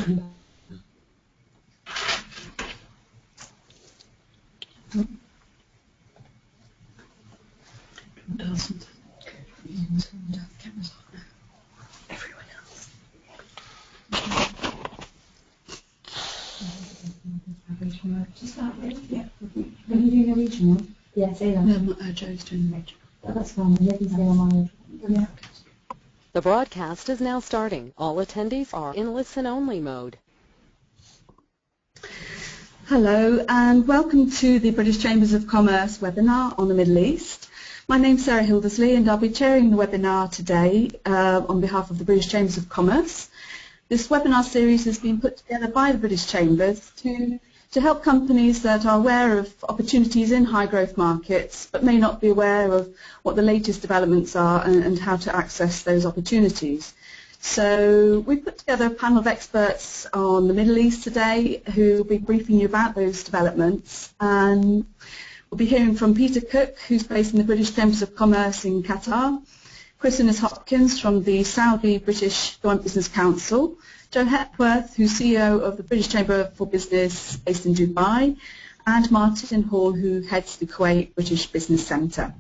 Doesn't. Cameras off now. Everyone else. To start with? Yeah. Are you doing a regional? Yeah, say that. No, Joe's doing the regional. Oh, that's fine. Maybe say on my Yeah. The broadcast is now starting. All attendees are in listen-only mode. Hello and welcome to the British Chambers of Commerce webinar on the Middle East. My name's Sarah Hildersley and I'll be chairing the webinar today on behalf of the British Chambers of Commerce. This webinar series has been put together by the British Chambers to help companies that are aware of opportunities in high growth markets but may not be aware of what the latest developments are and how to access those opportunities. So we've put together a panel of experts on the Middle East today who will be briefing you about those developments. And we'll be hearing from Peter Cook, who's based in the British Chambers of Commerce in Qatar, Chris Hopkins from the Saudi British Joint Business Council, Joe Hepworth, who's CEO of the British Chamber for Business based in Dubai, and Martin Hall, who heads the Kuwait British Business Centre.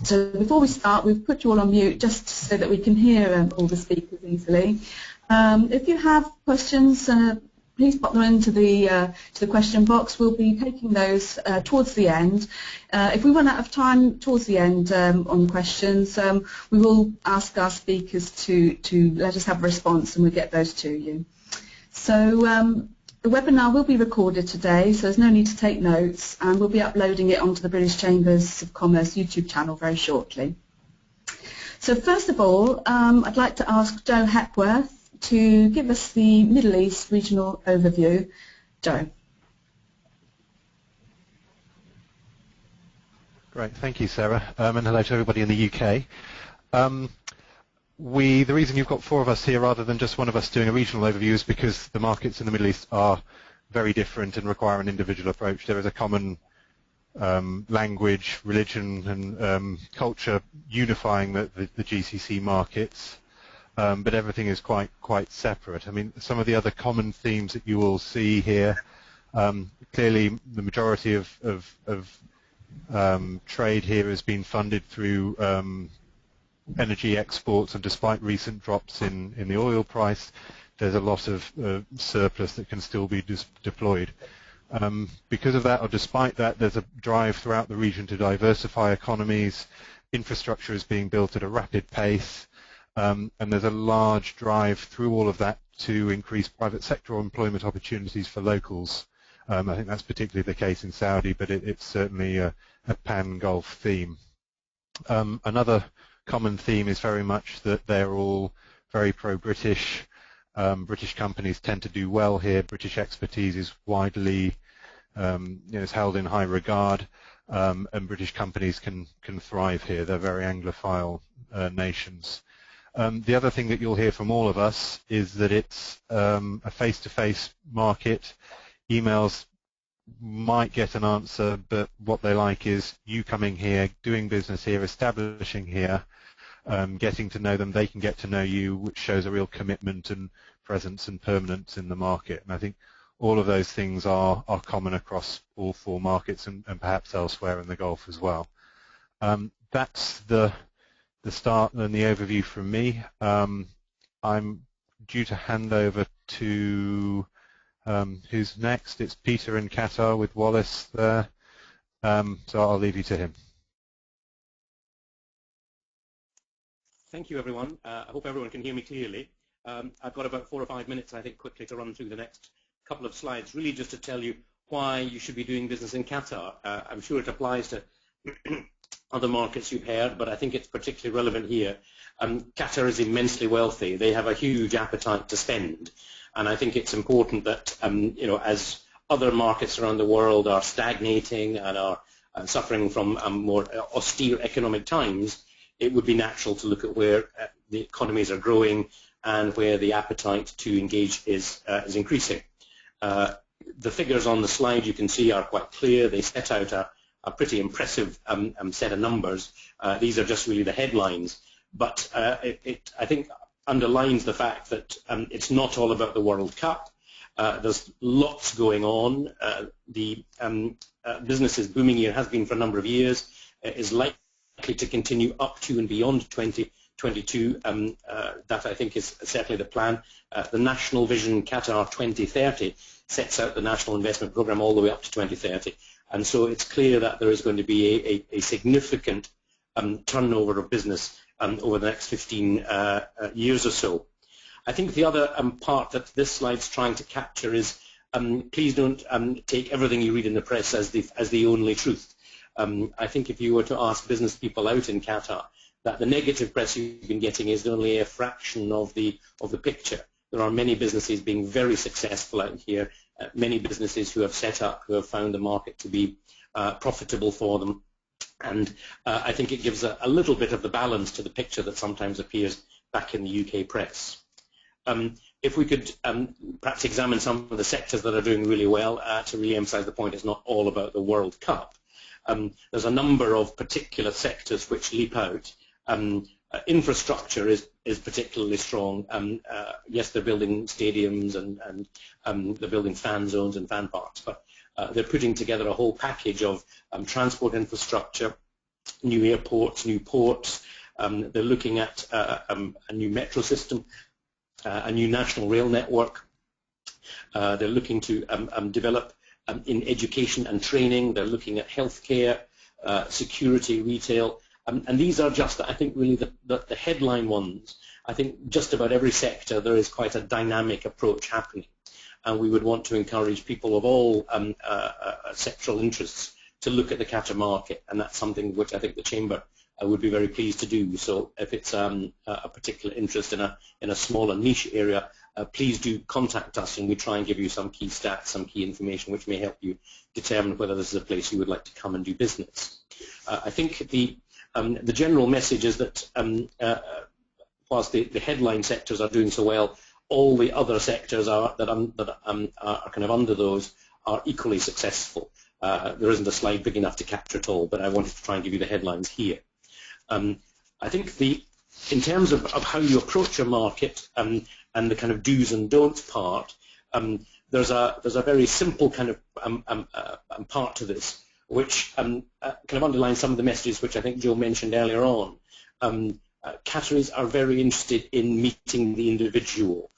So before we start, we've put you all on mute just so that we can hear all the speakers easily. If you have questions, please pop them into the question box. We'll be taking those towards the end. If we run out of time towards the end on questions, we will ask our speakers to let us have a response and we'll get those to you. So the webinar will be recorded today, so there's no need to take notes, and we'll be uploading it onto the British Chambers of Commerce YouTube channel very shortly. So first of all, I'd like to ask Joe Hepworth to give us the Middle East regional overview. Joe. Great, thank you, Sarah, and hello to everybody in the UK. The reason you've got four of us here rather than just one of us doing a regional overview is because the markets in the Middle East are very different and require an individual approach. There is a common language, religion and culture unifying the GCC markets, but everything is quite separate. I mean, some of the other common themes that you will see here, clearly the majority of trade here has been funded through energy exports, and despite recent drops in the oil price, there's a lot of surplus that can still be deployed. Because of that, or despite that, there's a drive throughout the region to diversify economies. Infrastructure is being built at a rapid pace, and there's a large drive through all of that to increase private sector employment opportunities for locals. I think that's particularly the case in Saudi, but it's certainly a pan-Gulf theme. Another common theme is very much that they're all very pro-British. British companies tend to do well here. British expertise is widely is held in high regard, and British companies can thrive here. They're very Anglophile nations. The other thing that you'll hear from all of us is that it's a face-to-face market. Emails might get an answer, but what they like is you coming here, doing business here, establishing here, getting to know them, they can get to know you, which shows a real commitment and presence and permanence in the market. And I think all of those things are common across all four markets and perhaps elsewhere in the Gulf as well. That's the start and the overview from me. I'm due to hand over to who's next. It's Peter in Qatar with Wallace there, so I'll leave you to him. Thank you, everyone. I hope everyone can hear me clearly. I've got about 4 or 5 minutes, I think, quickly to run through the next couple of slides, really just to tell you why you should be doing business in Qatar. I'm sure it applies to other markets you've heard, but I think it's particularly relevant here. Qatar is immensely wealthy. They have a huge appetite to spend, and I think it's important that, as other markets around the world are stagnating and are suffering from more austere economic times, it would be natural to look at where the economies are growing and where the appetite to engage is increasing. The figures on the slide you can see are quite clear. They set out a pretty impressive set of numbers. These are just really the headlines, but I think underlines the fact that it's not all about the World Cup. There's lots going on. The business is booming here, has been for a number of years, is likely to continue up to and beyond 2022. That, I think, is certainly the plan. The National Vision Qatar 2030 sets out the national investment program all the way up to 2030. And so it's clear that there is going to be a significant turnover of business over the next 15 years or so. I think the other part that this slide's trying to capture is please don't take everything you read in the press as the only truth. I think if you were to ask business people out in Qatar, that the negative press you've been getting is only a fraction of the picture. There are many businesses being very successful out here, many businesses who have set up, who have found the market to be profitable for them. And I think it gives a little bit of the balance to the picture that sometimes appears back in the UK press. If we could perhaps examine some of the sectors that are doing really well to really emphasize the point, it's not all about the World Cup. There's a number of particular sectors which leap out. Infrastructure is particularly strong. Yes, they're building stadiums and they're building fan zones and fan parks, but they're putting together a whole package of transport infrastructure, new airports, new ports. They're looking at a new metro system, a new national rail network. They're looking to develop in education and training. They're looking at healthcare, security, retail. And these are just, I think, really the headline ones. I think just about every sector there is quite a dynamic approach happening. And we would want to encourage people of all sectoral interests to look at the Qatar market, and that's something which I think the Chamber would be very pleased to do. So if it's a particular interest in a smaller niche area, please do contact us, and we try and give you some key stats, some key information which may help you determine whether this is a place you would like to come and do business. I think the general message is that whilst the headline sectors are doing so well, all the other sectors that are kind of under those are equally successful. There isn't a slide big enough to capture it all, but I wanted to try and give you the headlines here. I think in terms of how you approach a market and the kind of do's and don'ts part, there's a very simple kind of part to this, which kind of underlines some of the messages which I think Joe mentioned earlier on. Qataris are very interested in meeting the individual.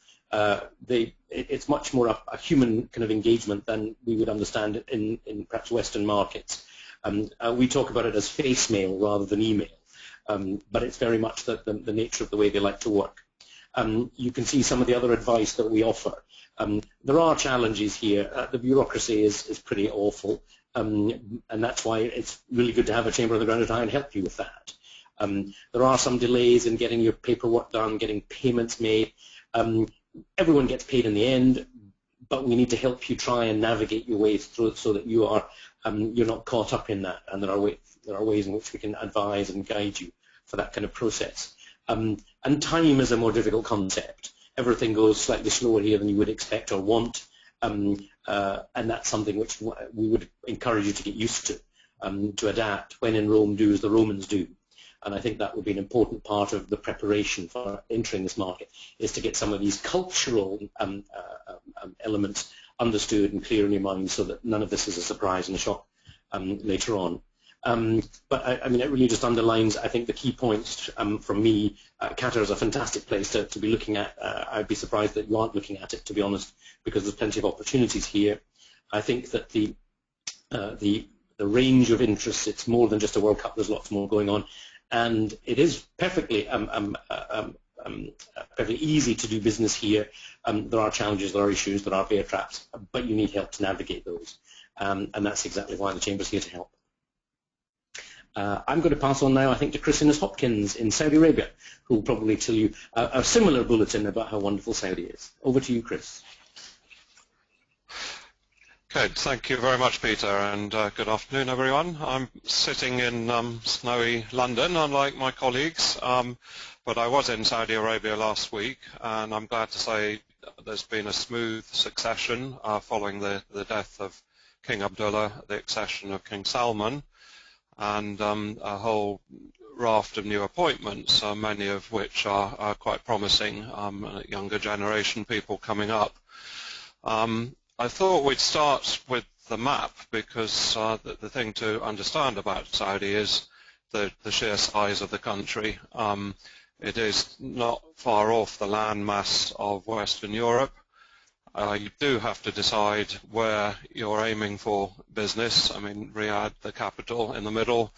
It's much more a human kind of engagement than we would understand it in perhaps Western markets. We talk about it as face mail rather than email, but it's very much the nature of the way they like to work. You can see some of the other advice that we offer. There are challenges here. The bureaucracy is pretty awful, and that's why it's really good to have a Chamber on the ground to try and help you with that. There are some delays in getting your paperwork done, getting payments made. Everyone gets paid in the end, but we need to help you try and navigate your way through it so that you're not caught up in that, and there are ways in which we can advise and guide you for that kind of process. And time is a more difficult concept. Everything goes slightly slower here than you would expect or want, and that's something which we would encourage you to get used to adapt. When in Rome, do as the Romans do. And I think that would be an important part of the preparation for entering this market, is to get some of these cultural elements understood and clear in your mind so that none of this is a surprise and a shock later on. But I mean, it really just underlines, I think, the key points from me. Qatar is a fantastic place to be looking at. I'd be surprised that you aren't looking at it, to be honest, because there's plenty of opportunities here. I think that the range of interests, it's more than just a World Cup. There's lots more going on. And it is perfectly easy to do business here. There are challenges, there are issues, there are bear traps, but you need help to navigate those. And that's exactly why the Chamber's here to help. I'm going to pass on now, I think, to Chris Innes-Hopkins in Saudi Arabia, who will probably tell you a similar bulletin about how wonderful Saudi is. Over to you, Chris. Good. Thank you very much, Peter, and good afternoon, everyone. I'm sitting in snowy London, unlike my colleagues, but I was in Saudi Arabia last week, and I'm glad to say there's been a smooth succession following the death of King Abdullah, the accession of King Salman. and a whole raft of new appointments, many of which are quite promising, younger generation people coming up. I thought we'd start with the map because the thing to understand about Saudi is the sheer size of the country. It is not far off the landmass of Western Europe. You do have to decide where you're aiming for business. I mean, Riyadh, the capital, in the middle,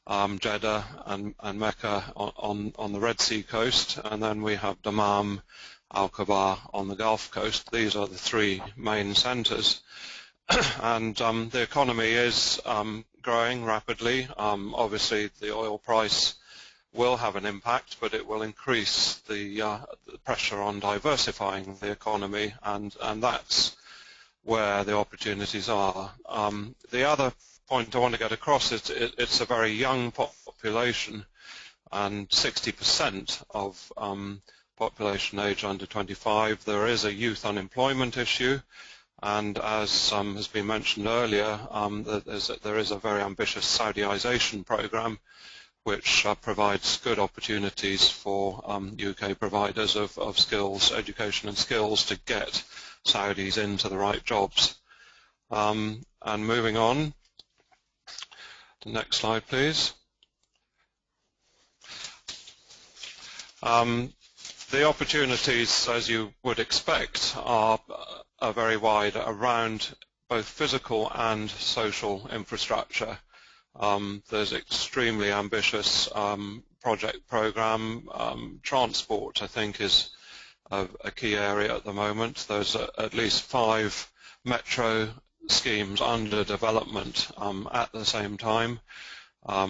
Jeddah and Mecca on the Red Sea coast, and then we have Dammam, Al-Kabar on the Gulf Coast. These are the three main centres. And the economy is growing rapidly. Obviously, the oil price will have an impact, but it will increase the pressure on diversifying the economy, and that's where the opportunities are. The other point I want to get across is it's a very young population, and 60% of population age under 25. There is a youth unemployment issue, and as has been mentioned earlier, there is a very ambitious Saudiization program which provides good opportunities for UK providers of skills, education and skills to get Saudis into the right jobs. And moving on, the next slide please. The opportunities, as you would expect, are very wide around both physical and social infrastructure. There's extremely ambitious project program. Transport, I think, is a key area at the moment. There's at least 5 metro schemes under development at the same time.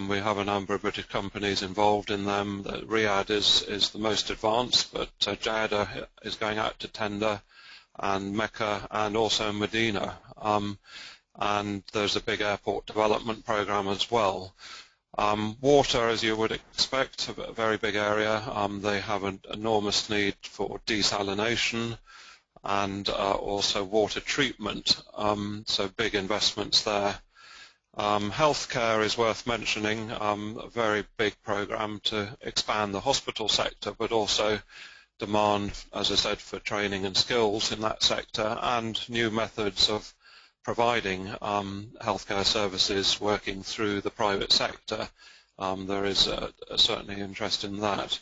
We have a number of British companies involved in them. Riyadh is the most advanced, but Jeddah is going out to tender, and Mecca and also Medina. And there's a big airport development program as well. Water, as you would expect, a very big area. They have an enormous need for desalination and also water treatment, so big investments there. Healthcare is worth mentioning, a very big program to expand the hospital sector, but also demand, as I said, for training and skills in that sector, and new methods of providing healthcare services working through the private sector. There is certainly interest in that.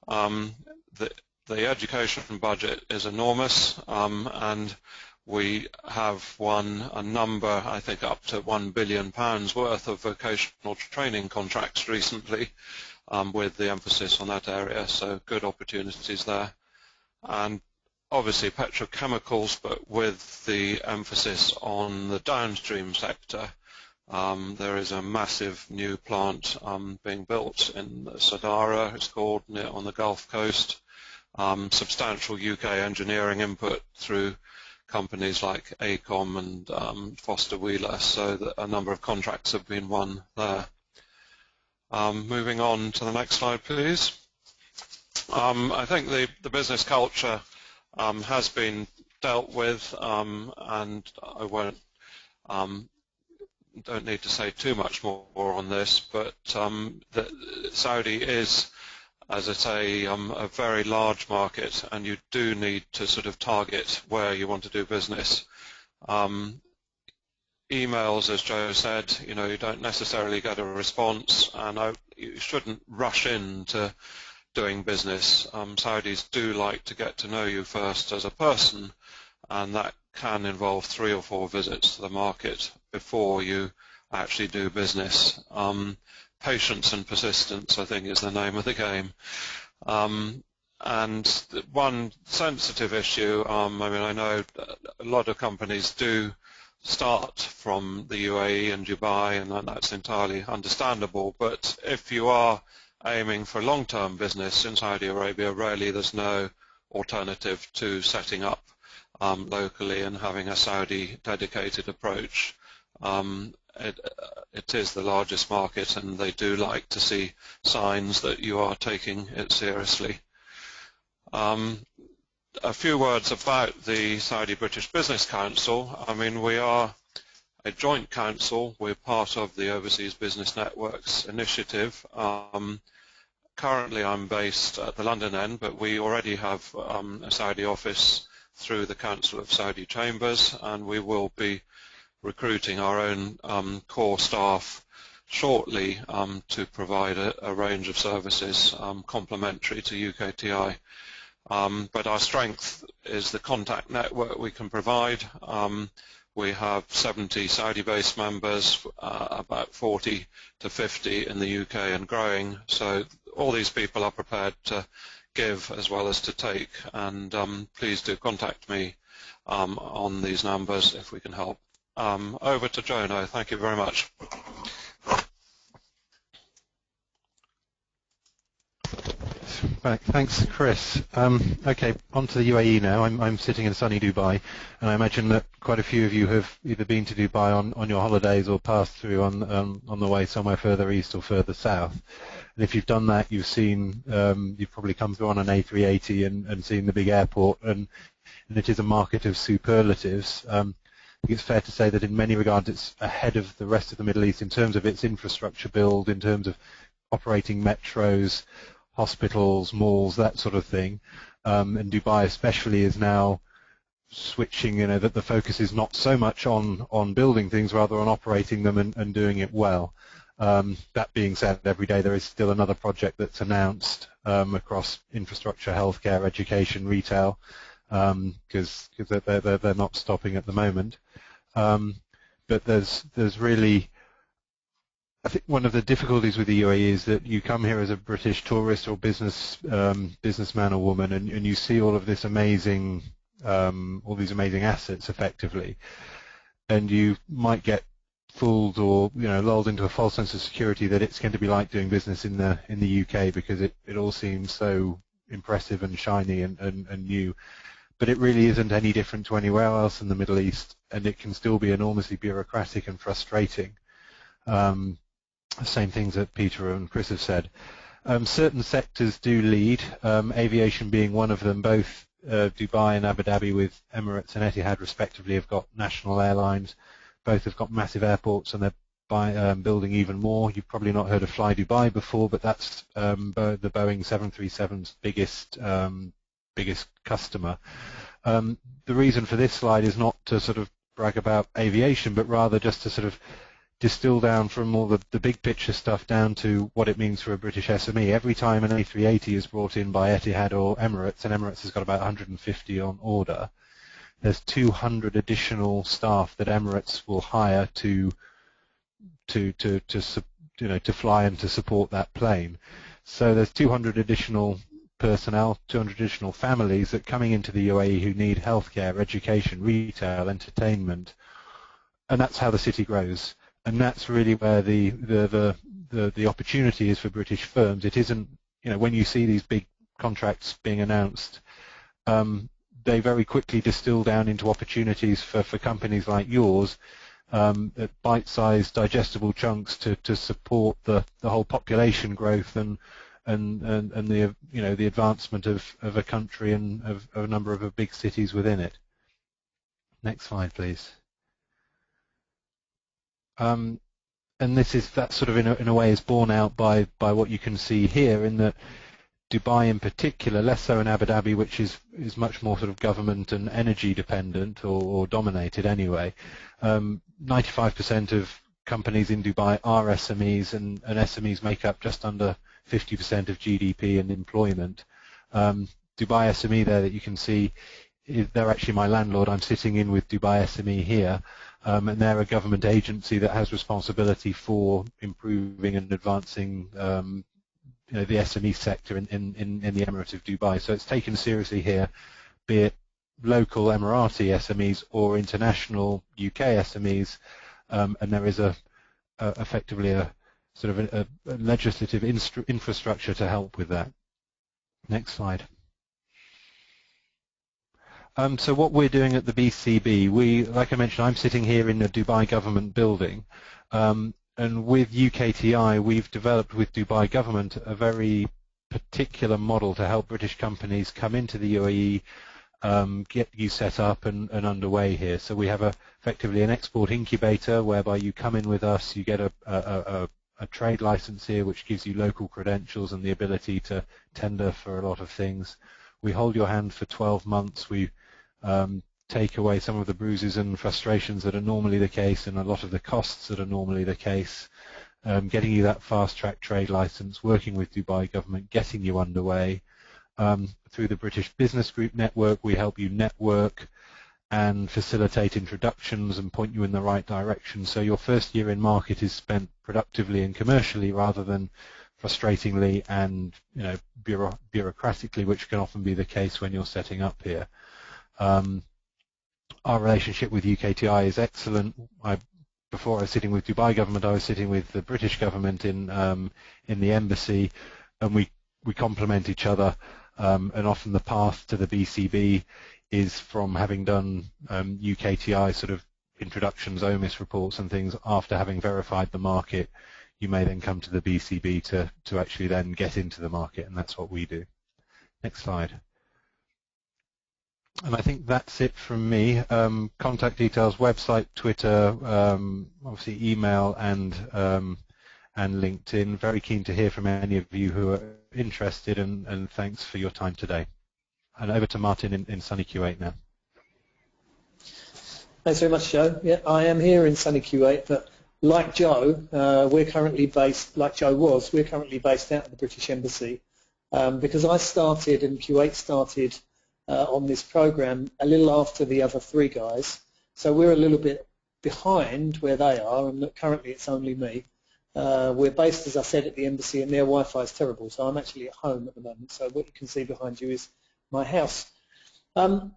The education budget is enormous, and we have won a number, I think up to £1 billion worth of vocational training contracts recently, with the emphasis on that area, so good opportunities there. And obviously petrochemicals, but with the emphasis on the downstream sector. There is a massive new plant being built in Sadara, it's called, on the Gulf Coast. Substantial UK engineering input through companies like AECOM and Foster Wheeler, so that a number of contracts have been won there. Moving on to the next slide, please. I think the business culture has been dealt with, and I don't need to say too much more on this, but Saudi is, as I say, a very large market, and you do need to sort of target where you want to do business. Emails, as Joe said, you don't necessarily get a response, and you shouldn't rush into doing business. Saudis do like to get to know you first as a person, and that can involve 3 or 4 visits to the market before you actually do business. Patience and persistence, I think, is the name of the game. And one sensitive issue, I mean, I know a lot of companies do start from the UAE and Dubai, and that's entirely understandable, but if you are aiming for long-term business in Saudi Arabia, really there's no alternative to setting up locally and having a Saudi dedicated approach. It is the largest market, and they do like to see signs that you are taking it seriously. A few words about the Saudi British Business Council. I mean, we are a joint council. We're part of the Overseas Business Networks initiative. Currently I'm based at the London end, but we already have a Saudi office through the Council of Saudi Chambers, and we will be recruiting our own core staff shortly to provide a range of services complementary to UKTI. But our strength is the contact network we can provide. We have 70 Saudi-based members, about 40 to 50 in the UK and growing, so all these people are prepared to give as well as to take, and please do contact me on these numbers if we can help. Over to Jono. Thank you very much. Thanks, Chris. Okay, on to the UAE now. I'm sitting in sunny Dubai, and I imagine that quite a few of you have either been to Dubai on your holidays or passed through on the way somewhere further east or further south. And if you've done that, you've seen, you've probably come through on an A380 and seen the big airport, and it is a market of superlatives. I think it's fair to say that in many regards it's ahead of the rest of the Middle East in terms of its infrastructure build, in terms of operating metros, hospitals, malls, that sort of thing. And Dubai especially is now switching, that the focus is not so much on building things, rather on operating them and doing it well. That being said, every day there is still another project that's announced across infrastructure, healthcare, education, retail, because they're not stopping at the moment. But there's really, I think one of the difficulties with the UAE is that you come here as a British tourist or businessman or woman, and you see all of this amazing, all these amazing assets effectively, and you might get fooled or lulled into a false sense of security that it's going to be like doing business in the UK, because it all seems so impressive and shiny and new. But it really isn't any different to anywhere else in the Middle East, and it can still be enormously bureaucratic and frustrating. Same things that Peter and Chris have said. Certain sectors do lead, aviation being one of them. Both Dubai and Abu Dhabi, with Emirates and Etihad respectively, have got national airlines. Both have got massive airports, and they're building even more. You've probably not heard of Fly Dubai before, but that's the Boeing 737's biggest customer. The reason for this slide is not to sort of brag about aviation, but rather just to sort of distill down from all the big picture stuff down to what it means for a British SME. Every time an A380 is brought in by Etihad or Emirates, and Emirates has got about 150 on order, there's 200 additional staff that Emirates will hire to fly and to support that plane. So there's 200 additional personnel, 200 additional families that coming into the UAE who need healthcare, education, retail, entertainment, and that's how the city grows. And that's really where the opportunity is for British firms. It isn't, when you see these big contracts being announced, they very quickly distill down into opportunities for companies like yours, at bite-sized, digestible chunks to support the whole population growth and the the advancement of a country and of a number of big cities within it. Next slide, please. And that sort of in a way is borne out by what you can see here, in that Dubai in particular, less so in Abu Dhabi, which is much more sort of government and energy dependent or dominated anyway. 95% of companies in Dubai are SMEs, and SMEs make up just under 50% of GDP and employment. Dubai SME there that you can see, they're actually my landlord. I'm sitting in with Dubai SME here, and they're a government agency that has responsibility for improving and advancing the SME sector in the Emirate of Dubai. So it's taken seriously here, be it local Emirati SMEs or international UK SMEs, and there is effectively a sort of a legislative infrastructure to help with that. Next slide. So what we're doing at the BCB, like I mentioned, I'm sitting here in the Dubai government building, and with UKTI we've developed with Dubai government a very particular model to help British companies come into the UAE get you set up and underway here. So we have effectively an export incubator whereby you come in with us, you get a trade license here which gives you local credentials and the ability to tender for a lot of things. We hold your hand for 12 months. We take away some of the bruises and frustrations that are normally the case and a lot of the costs that are normally the case, getting you that fast-track trade license, working with Dubai government, getting you underway. Through the British Business Group network, we help you network and facilitate introductions and point you in the right direction. So your first year in market is spent productively and commercially rather than frustratingly and bureaucratically, which can often be the case when you're setting up here. Our relationship with UKTI is excellent. Before I was sitting with Dubai government, I was sitting with the British government in the embassy, and we complement each other. And often the path to the BCB is from having done UKTI sort of introductions, OMIS reports and things. After having verified the market, you may then come to the BCB to actually then get into the market, and that's what we do. Next slide. And I think that's it from me. Contact details, website, Twitter, obviously email and LinkedIn. Very keen to hear from any of you who are interested, and thanks for your time today. And over to Martin in sunny Kuwait now. Thanks very much, Joe. Yeah, I am here in sunny Kuwait, but like Joe, we're currently based, like Joe was, we're currently based out of the British Embassy because I started and Kuwait started on this program a little after the other three guys. So we're a little bit behind where they are, and currently it's only me. We're based, as I said, at the embassy, and their Wi-Fi is terrible, so I'm actually at home at the moment. So what you can see behind you is my house. I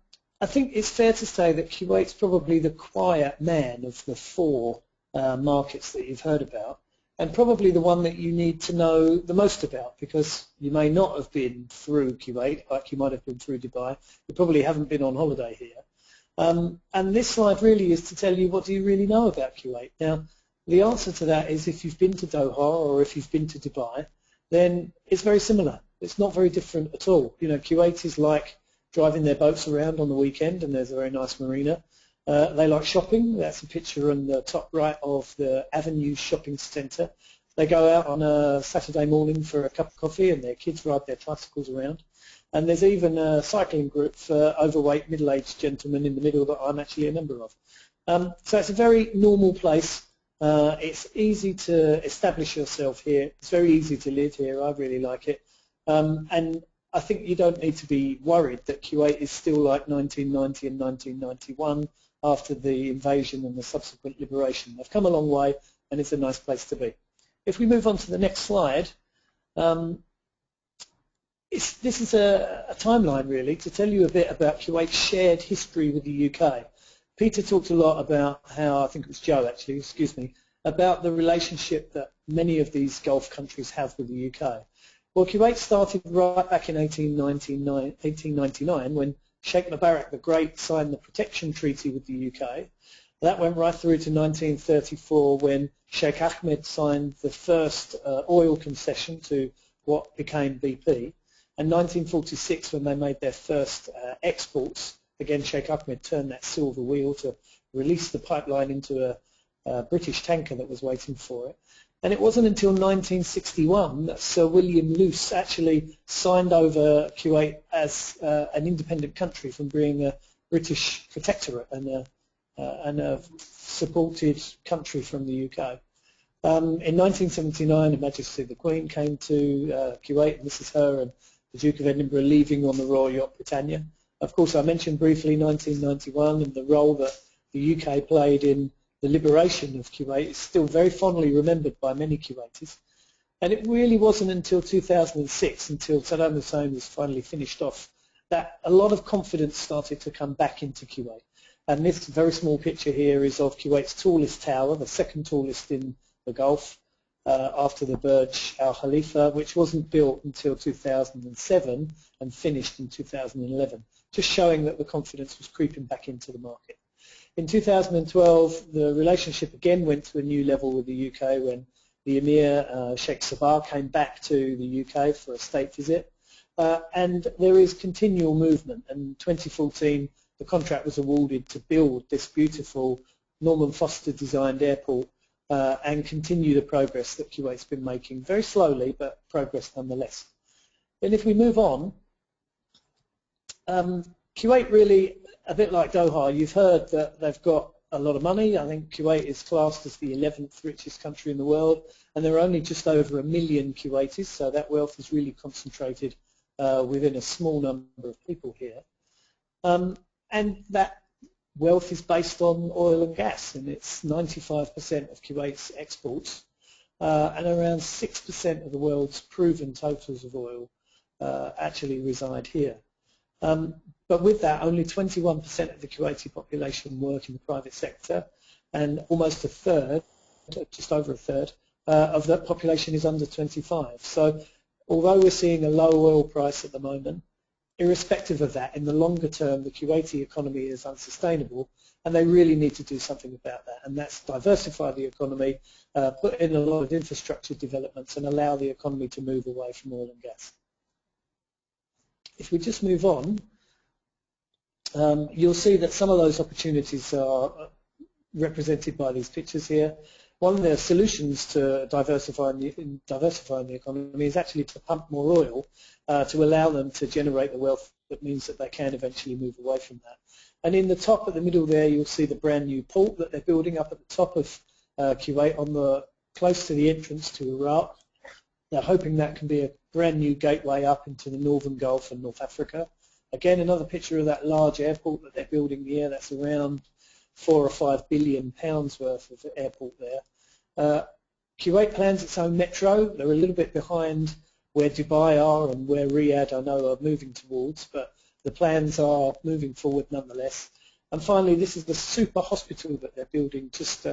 think it's fair to say that Kuwait's probably the quiet man of the four markets that you've heard about, and probably the one that you need to know the most about, because you may not have been through Kuwait like you might have been through Dubai. You probably haven't been on holiday here. And this slide really is to tell you, what do you really know about Kuwait? Now, the answer to that is, if you've been to Doha or if you've been to Dubai, then it's very similar. It's not very different at all. You know, Kuwait is like driving their boats around on the weekend, and there's a very nice marina. They like shopping. That's a picture on the top right of the Avenue Shopping Centre. They go out on a Saturday morning for a cup of coffee, and their kids ride their tricycles around. And there's even a cycling group for overweight, middle-aged gentlemen in the middle that I'm actually a member of. So it's a very normal place. It's easy to establish yourself here. It's very easy to live here. I really like it. And I think you don't need to be worried that Kuwait is still like 1990 and 1991 after the invasion and the subsequent liberation. They've come a long way, and it's a nice place to be. If we move on to the next slide, this is a timeline really to tell you a bit about Kuwait's shared history with the UK. Peter talked a lot about how, I think it was Joe actually, excuse me, about the relationship that many of these Gulf countries have with the UK. Well, Kuwait started right back in 1899 when Sheikh Mubarak the Great signed the Protection Treaty with the UK. That went right through to 1934 when Sheikh Ahmed signed the first oil concession to what became BP. And 1946 when they made their first exports. Again, Sheikh Ahmed turned that silver wheel to release the pipeline into a British tanker that was waiting for it. And it wasn't until 1961 that Sir William Luce actually signed over Kuwait as an independent country from being a British protectorate and a supported country from the UK. In 1979, Her Majesty the Queen came to Kuwait, and this is her and the Duke of Edinburgh leaving on the Royal Yacht Britannia. Of course, I mentioned briefly 1991 and the role that the UK played in the liberation of Kuwait is still very fondly remembered by many Kuwaitis. And it really wasn't until 2006, until Saddam Hussein was finally finished off, that a lot of confidence started to come back into Kuwait. And this very small picture here is of Kuwait's tallest tower, the second tallest in the Gulf, after the Burj Al Khalifa, which wasn't built until 2007 and finished in 2011, just showing that the confidence was creeping back into the market. In 2012, the relationship again went to a new level with the UK when the Emir, Sheikh Sabah, came back to the UK for a state visit. and there is continual movement. And in 2014, the contract was awarded to build this beautiful Norman Foster designed airport and continue the progress that Kuwait's been making, very slowly, but progress nonetheless. And if we move on, Kuwait really, a bit like Doha, you've heard that they've got a lot of money. I think Kuwait is classed as the 11th richest country in the world, and there are only just over 1 million Kuwaitis, so that wealth is really concentrated within a small number of people here. And that wealth is based on oil and gas, and it's 95% of Kuwait's exports, and around 6% of the world's proven totals of oil actually reside here. But with that, only 21% of the Kuwaiti population work in the private sector, and almost a third, just over a third, of that population is under 25. So although we're seeing a low oil price at the moment, irrespective of that, in the longer term, the Kuwaiti economy is unsustainable, and they really need to do something about that, and that's diversify the economy, put in a lot of infrastructure developments, and allow the economy to move away from oil and gas. If we just move on, you'll see that some of those opportunities are represented by these pictures here. One of the solutions to diversifying the economy is actually to pump more oil to allow them to generate the wealth that means that they can eventually move away from that. And in the top, at the middle there, you'll see the brand new port that they're building up at the top of Kuwait, close to the entrance to Iraq. They're hoping that can be a brand new gateway up into the Northern Gulf and North Africa. Again, another picture of that large airport that they're building here. That's around £4 or £5 billion worth of airport there. Kuwait plans its own metro. They're a little bit behind where Dubai are and where Riyadh, I know, are moving towards, but the plans are moving forward nonetheless. And finally, this is the super hospital that they're building just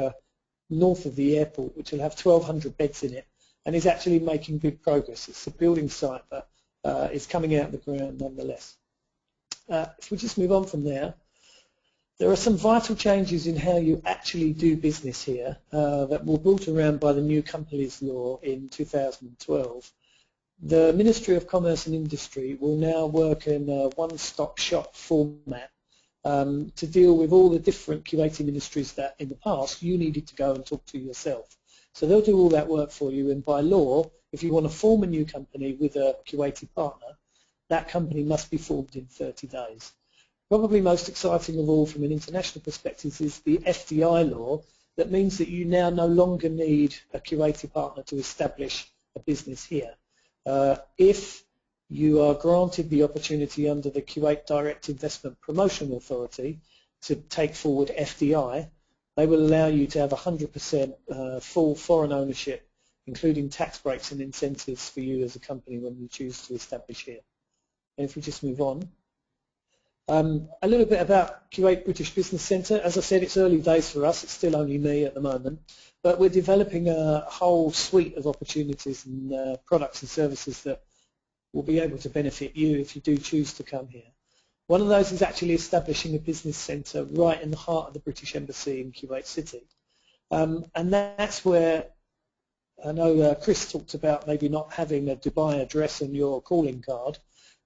north of the airport, which will have 1,200 beds in it, and is actually making good progress. It's a building site, but it's coming out of the ground nonetheless. If we just move on from there, there are some vital changes in how you actually do business here that were brought around by the new Companies Law in 2012. The Ministry of Commerce and Industry will now work in a one-stop shop format to deal with all the different Kuwaiti ministries that in the past you needed to go and talk to yourself. So they'll do all that work for you, and by law, if you want to form a new company with a Kuwaiti partner, that company must be formed in 30 days. Probably most exciting of all from an international perspective is the Fdi Law that means that you now no longer need a Kuwaiti partner to establish a business here. If you are granted the opportunity under the Kuwait Direct Investment Promotion Authority to take forward FDI, they will allow you to have 100% full foreign ownership, including tax breaks and incentives for you as a company when you choose to establish here. And if we just move on. A little bit about Kuwait British Business Centre. As I said, it's early days for us. It's still only me at the moment. But we're developing a whole suite of opportunities and products and services that will be able to benefit you if you do choose to come here. One of those is actually establishing a business centre right in the heart of the British Embassy in Kuwait City. And that's where, I know Chris talked about maybe not having a Dubai address on your calling card.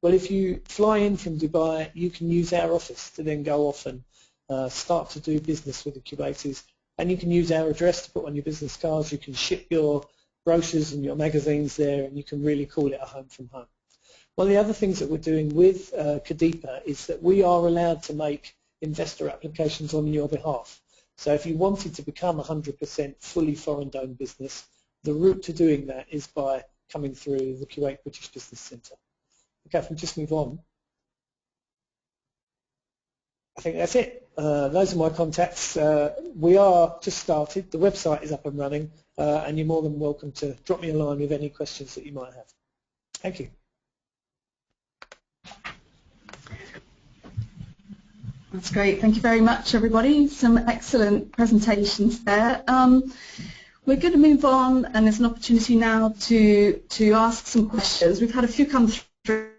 Well, if you fly in from Dubai, you can use our office to then go off and start to do business with the Kuwaitis. And you can use our address to put on your business cards. You can ship your brochures and your magazines there, and you can really call it a home from home. One of the other things that we're doing with KDIPA is that we are allowed to make investor applications on your behalf. So if you wanted to become 100% fully foreign-owned business, the route to doing that is by coming through the Kuwait British Business Centre. Okay, if we just move on. I think that's it. Those are my contacts. We are just started. The website is up and running, and you're more than welcome to drop me a line with any questions that you might have. Thank you. That's great. Thank you very much, everybody. Some excellent presentations there. We're going to move on, and there's an opportunity now to ask some questions. We've had a few come through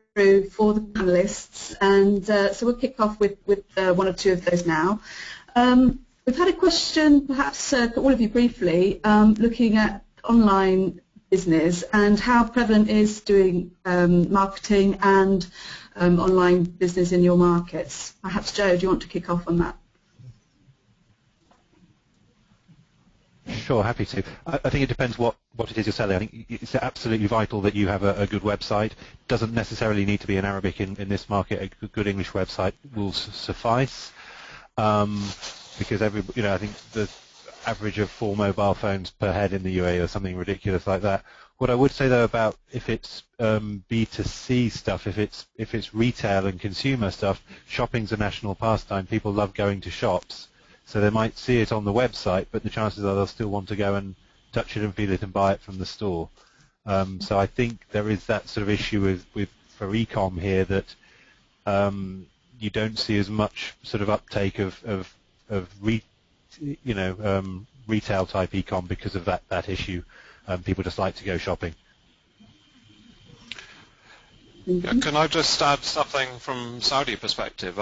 for the panelists, and so we'll kick off with one or two of those now. We've had a question, perhaps for all of you briefly, looking at online business, and how prevalent is doing marketing and online business in your markets? Perhaps Joe, do you want to kick off on that? Sure, happy to. I think it depends what it is you're selling. I think it's absolutely vital that you have a good website. Doesn't necessarily need to be in Arabic in this market. A good English website will suffice, because I think the average of 4 mobile phones per head in the UAE or something ridiculous like that. What I would say though about if it's B2C stuff, if it's retail and consumer stuff, shopping's a national pastime. People love going to shops. So they might see it on the website, but the chances are they'll still want to go and touch it and feel it and buy it from the store. So I think there is that sort of issue with for e-com here that you don't see as much sort of uptake of retail type e-com because of that issue. People just like to go shopping. Yeah, can I just add something from Saudi perspective?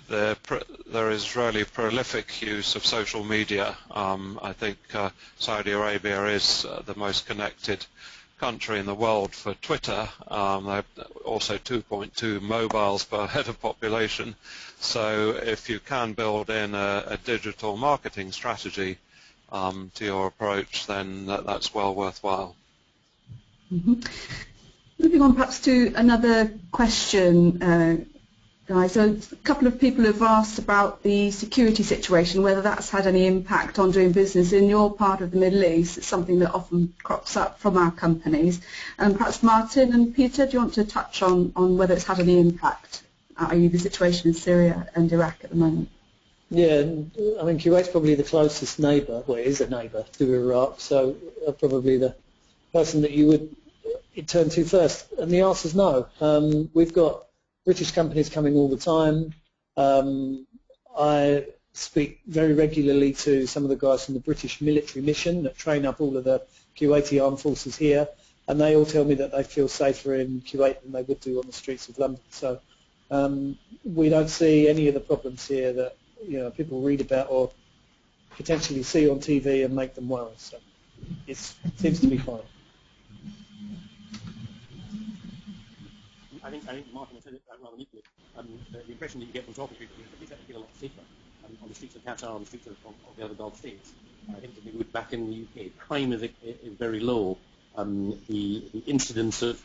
There is really prolific use of social media. I think Saudi Arabia is the most connected country in the world for Twitter. They have also 2.2 mobiles per head of population. So if you can build in a digital marketing strategy to your approach, then that's well worthwhile. Mm-hmm. Moving on perhaps to another question, guys. So a couple of people have asked about the security situation, whether that's had any impact on doing business in your part of the Middle East. It's something that often crops up from our companies. Perhaps Martin and Peter, do you want to touch on whether it's had any impact, i.e. the situation in Syria and Iraq at the moment? Yeah, I mean, Kuwait's probably the closest neighbour, well, it is a neighbour to Iraq, so probably the person that you would turn to first. And the answer is no. We've got British companies coming all the time. I speak very regularly to some of the guys from the British military mission that train up all of the Kuwaiti armed forces here, and they all tell me that they feel safer in Kuwait than they would do on the streets of London. So we don't see any of the problems here that people read about or potentially see on TV and make them worry. So it seems to be fine. I think Martin said it rather neatly. The impression that you get from talking to people is that you certainly feel a lot safer on the streets of Qatar, on the streets of the other Gulf states. I think if we were back in the UK, crime is very low. The incidence of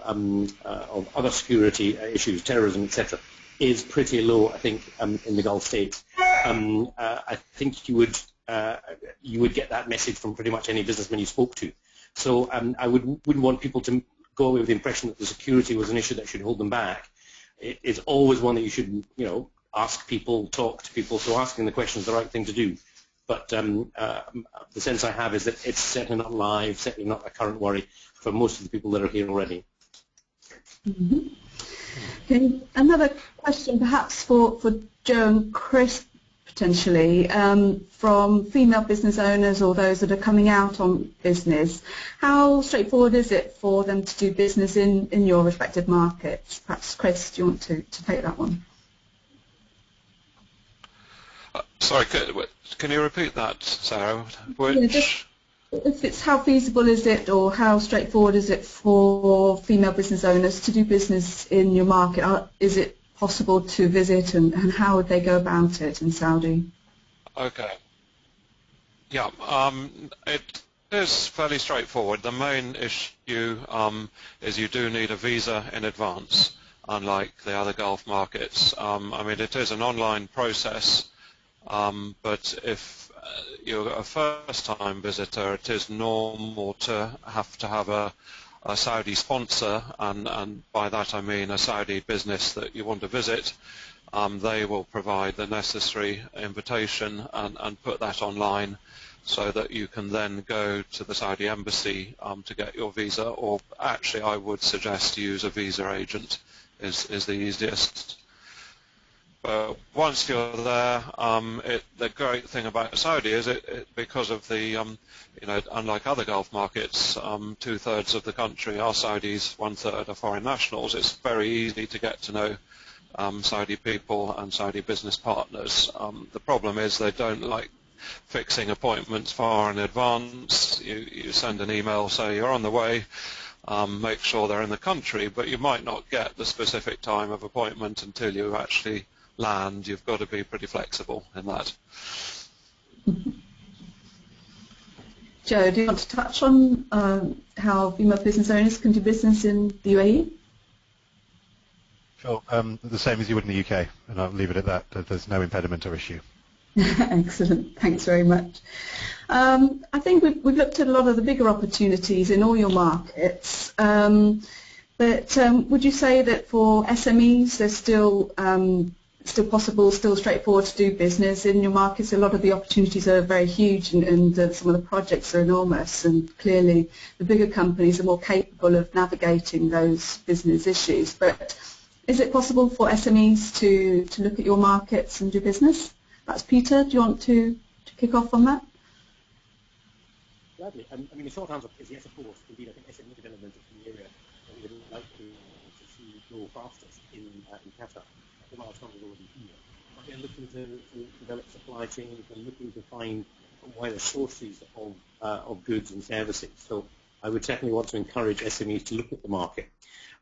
other security issues, terrorism, etc., is pretty low. I think in the Gulf states. I think you would get that message from pretty much any businessman you spoke to. So I wouldn't want people to go away with the impression that the security was an issue that should hold them back. It's always one that you should, ask people, talk to people. So asking the question is the right thing to do. But the sense I have is that it's certainly not live, certainly not a current worry for most of the people that are here already. Mm-hmm. Okay. Another question perhaps for Joe and Chris potentially, from female business owners or those that are coming out on business. How straightforward is it for them to do business in your respective markets? Perhaps Chris, do you want to take that one? Sorry, can you repeat that, Sarah? How feasible is it, or how straightforward is it for female business owners to do business in your market? Is it possible to visit, and how would they go about it in Saudi? Okay. Yeah, it is fairly straightforward. The main issue is you do need a visa in advance, unlike the other Gulf markets. I mean, it is an online process, but if you're a first-time visitor, it is normal to have a Saudi sponsor, and by that I mean a Saudi business that you want to visit. They will provide the necessary invitation and put that online so that you can then go to the Saudi embassy to get your visa, or actually I would suggest use a visa agent is the easiest. But once you're there, the great thing about Saudi is because of the, unlike other Gulf markets, 2/3 of the country are Saudis, 1/3 are foreign nationals. It's very easy to get to know Saudi people and Saudi business partners. The problem is they don't like fixing appointments far in advance. You send an email, say you're on the way, make sure they're in the country, but you might not get the specific time of appointment until you actually land. You've got to be pretty flexible in that. Joe, do you want to touch on how female business owners can do business in the UAE? Sure. The same as you would in the UK, and I'll leave it at that. There's no impediment or issue. Excellent. Thanks very much. I think we've looked at a lot of the bigger opportunities in all your markets, but would you say that for SMEs there's still possible, still straightforward to do business in your markets? A lot of the opportunities are very huge, and some of the projects are enormous, and clearly the bigger companies are more capable of navigating those business issues. But is it possible for SMEs to look at your markets and do business? That's Peter. Do you want to kick off on that? Gladly. I mean, the short answer is yes, of course. Indeed, I think SME development is the area that we would like to see grow fastest in Qatar. The large numbers already here. But they're looking to develop supply chains and looking to find wider sources of goods and services. So I would certainly want to encourage SMEs to look at the market.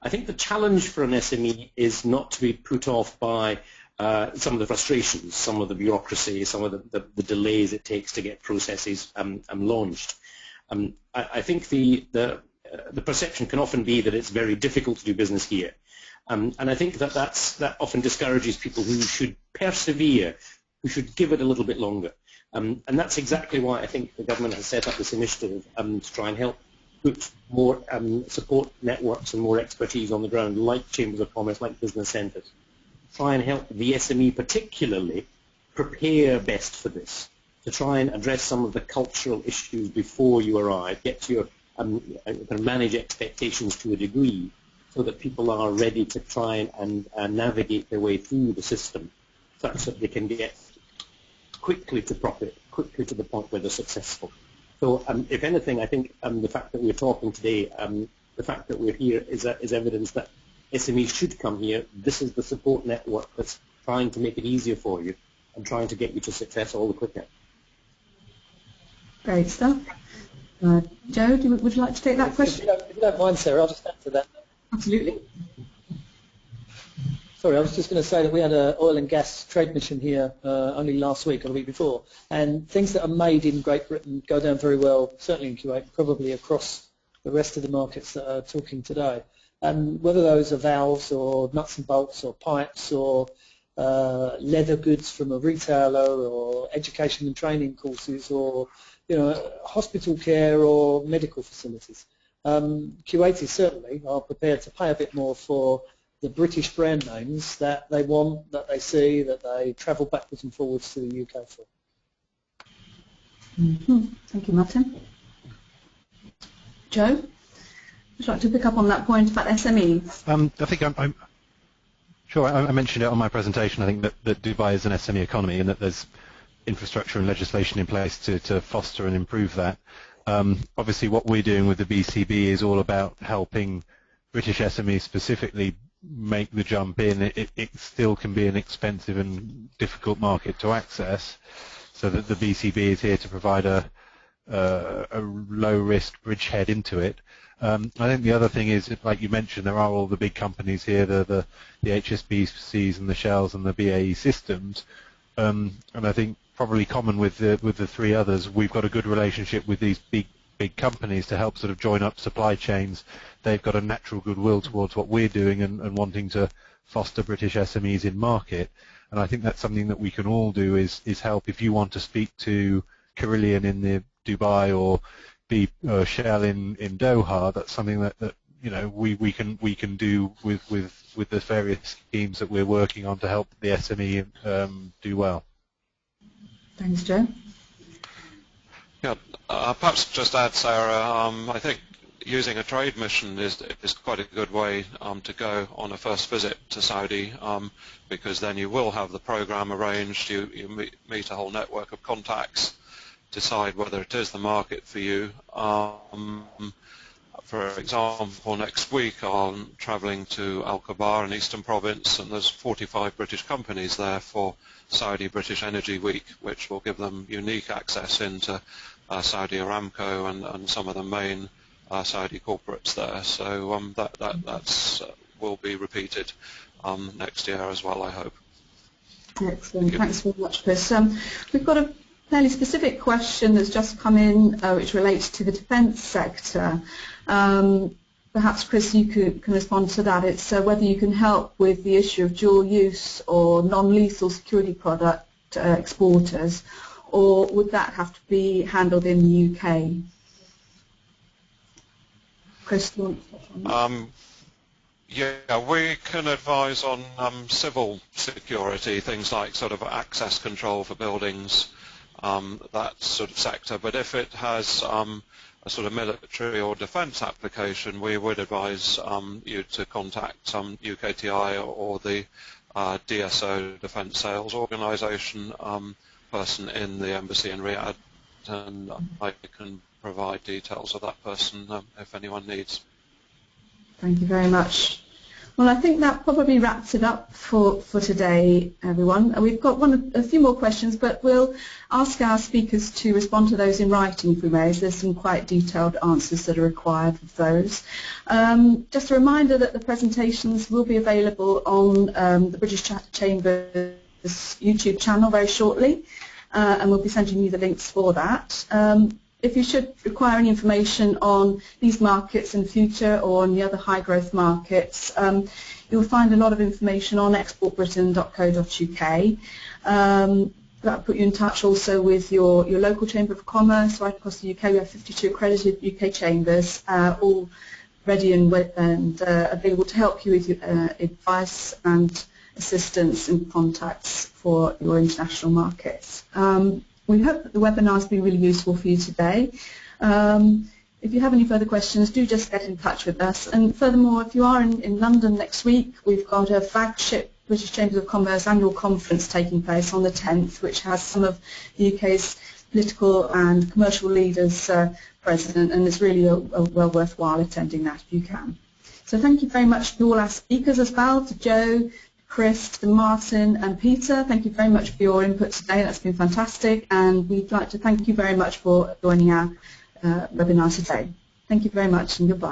I think the challenge for an SME is not to be put off by some of the frustrations, some of the bureaucracy, some of the delays it takes to get processes launched. I think the perception can often be that it's very difficult to do business here. And I think that often discourages people who should persevere, who should give it a little bit longer. And that's exactly why I think the government has set up this initiative to try and help put more support networks and more expertise on the ground, like chambers of commerce, like business centres. Try and help the SME particularly prepare best for this, to try and address some of the cultural issues before you arrive, get to your manage expectations to a degree, so that people are ready to try and navigate their way through the system, such that they can get quickly to profit, quickly to the point where they're successful. So if anything, I think the fact that we're talking today, the fact that we're here is evidence that SMEs should come here. This is the support network that's trying to make it easier for you and trying to get you to success all the quicker. Great stuff. Joe, would you like to take that question? If you don't mind, Sarah, I'll just add to that. Absolutely. Sorry, I was just going to say that we had an oil and gas trade mission here only last week or the week before, and things that are made in Great Britain go down very well, certainly in Kuwait, probably across the rest of the markets that are talking today. And whether those are valves or nuts and bolts or pipes or leather goods from a retailer or education and training courses or hospital care or medical facilities. Kuwaitis certainly are prepared to pay a bit more for the British brand names that they want, that they see, that they travel backwards and forwards to the UK for. Mm-hmm. Thank you, Martin. Joe, would you like to pick up on that point about SMEs? I think I'm sure I mentioned it on my presentation. I think that Dubai is an SME economy and that there's infrastructure and legislation in place to foster and improve that. Obviously, what we're doing with the BCB is all about helping British SMEs specifically make the jump in. It still can be an expensive and difficult market to access, so that the BCB is here to provide a low-risk bridgehead into it. I think the other thing is, like you mentioned, there are all the big companies here, the HSBCs and the Shells and the BAE Systems, and I think probably common with the three others, we've got a good relationship with these big companies to help sort of join up supply chains. They've got a natural goodwill towards what we're doing and wanting to foster British SMEs in market. And I think that's something that we can all do is help. If you want to speak to Carillion in the Dubai or Shell in Doha, that's something that we can do with the various schemes that we're working on to help the SME do well. Thanks, Joe. Yeah, perhaps just add, Sarah, I think using a trade mission is quite a good way to go on a first visit to Saudi, because then you will have the program arranged, you meet a whole network of contacts, decide whether it is the market for you. For example, next week I'm travelling to Al-Qatar in Eastern Province, and there's 45 British companies there for Saudi British Energy Week, which will give them unique access into Saudi Aramco and some of the main Saudi corporates there. So that's will be repeated next year as well, I hope. Excellent. Thanks very much, Chris. We've got a fairly specific question that's just come in, which relates to the defence sector. Perhaps, Chris, you can respond to that. It's whether you can help with the issue of dual use or non-lethal security product exporters, or would that have to be handled in the UK? Chris, do you want to touch on that? Yeah, we can advise on civil security, things like sort of access control for buildings, that sort of sector. But if it has a sort of military or defence application, we would advise you to contact UKTI or the DSO, Defence Sales Organisation, person in the embassy in Riyadh, and I can provide details of that person if anyone needs. Thank you very much. Well, I think that probably wraps it up for today, everyone. We've got a few more questions, but we'll ask our speakers to respond to those in writing, if we may, as there's some quite detailed answers that are required of those. Just a reminder that the presentations will be available on the British Chamber's YouTube channel very shortly, and we'll be sending you the links for that. If you should require any information on these markets in the future or on the other high growth markets, you'll find a lot of information on exportbritain.co.uk. That will put you in touch also with your local Chamber of Commerce. Right across the UK we have 52 accredited UK chambers, all ready and available to help you with advice and assistance and contacts for your international markets. We hope that the webinar has been really useful for you today. If you have any further questions, do just get in touch with us. And furthermore, if you are in London next week, we've got a flagship British Chambers of Commerce annual conference taking place on the 10th, which has some of the UK's political and commercial leaders present, and it's really well worthwhile attending that if you can. So thank you very much to all our speakers as well, to Joe, Chris, to Martin and Peter. Thank you very much for your input today. That's been fantastic, and we'd like to thank you very much for joining our webinar today. Thank you very much, and goodbye.